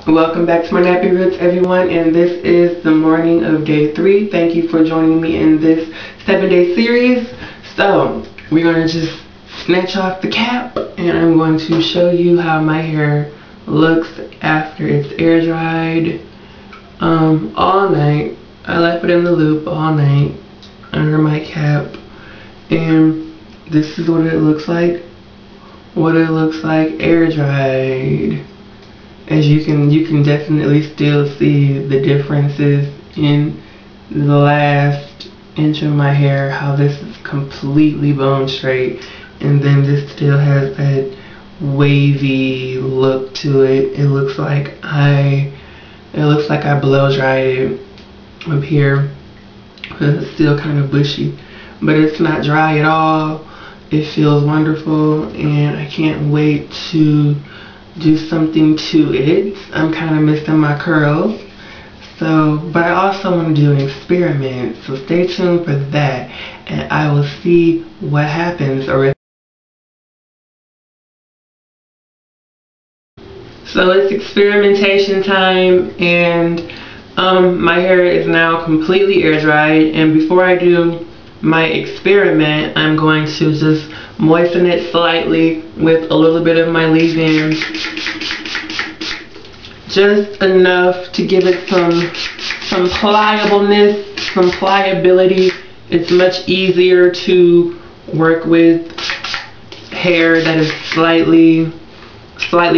Welcome back to my nappy roots, everyone, and this is the morning of day 3. Thank you for joining me in this 7-day series. So we're going to just snatch off the cap and I'm going to show you how my hair looks after it's air dried all night. I left it in the loop all night under my cap, and this is what it looks like. Air dried. As you can definitely still see the differences in the last inch of my hair, how this is completely bone straight, and then this still has that wavy look to it. It looks like I blow dried it up here, but it's still kind of bushy, but it's not dry at all. It feels wonderful, and I can't wait to do something to it. I'm kind of missing my curls, but I also want to do an experiment, so stay tuned for that, and I will see what happens. So it's experimentation time, and my hair is now completely air dried, and before I do my experiment, I'm going to just moisten it slightly with a little bit of my leave-in, just enough to give it some pliableness, some pliability. It's much easier to work with hair that is slightly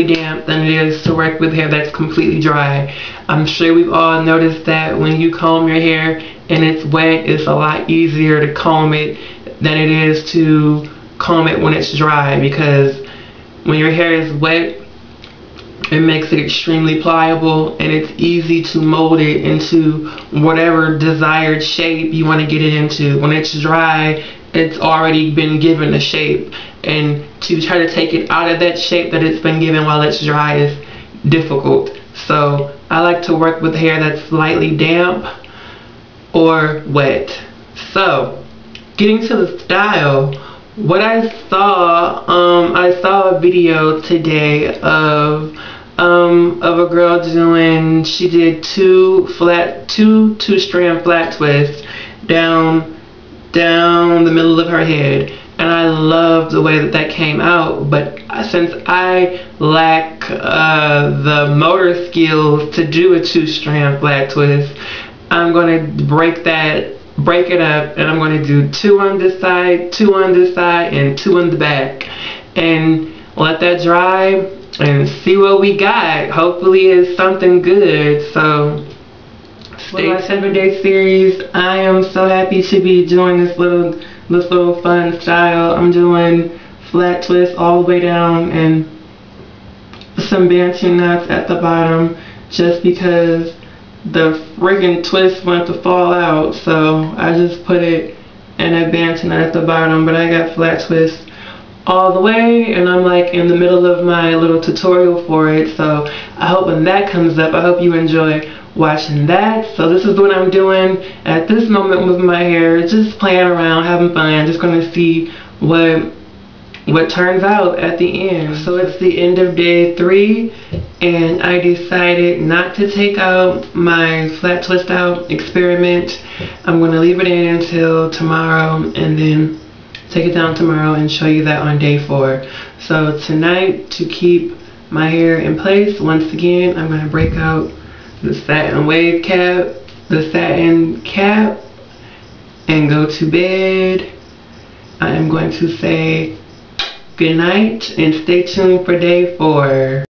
damp than it is to work with hair that's completely dry. I'm sure we've all noticed that when you comb your hair and it's wet, it's a lot easier to comb it than it is to comb it when it's dry, because when your hair is wet, it makes it extremely pliable and it's easy to mold it into whatever desired shape you want to get it into. When it's dry, it's already been given a shape, and to try to take it out of that shape that it's been given while it's dry is difficult. So I like to work with hair that's slightly damp or wet. So getting to the style, what I saw a video today of a girl doing, she did two strand flat twists down the middle of her head, and I love the way that came out. But since I lack the motor skills to do a 2-strand flat twist, I'm going to break it up, and I'm going to do 2 on this side, 2 on this side, and 2 on the back, and let that dry and see what we got. Hopefully it's something good. So stay tuned. 7-day series. I am so happy to be doing this little fun style. I'm doing flat twists all the way down and some bantu knots at the bottom, just because the friggin' twist went to fall out, so I just put it in a bantu knot at the bottom. But I got flat twists all the way, and I'm like in the middle of my little tutorial for it, so I hope when that comes up, I hope you enjoy watching that. So this is what I'm doing at this moment with my hair, just playing around, having fun, just going to see what turns out at the end. So it's the end of day 3, and I decided not to take out my flat twist out experiment. I'm going to leave it in until tomorrow, and then take it down tomorrow and show you that on day 4. So tonight, to keep my hair in place, once again, I'm going to break out the satin wave cap, the satin cap, and go to bed. I am going to say good night and stay tuned for day 4.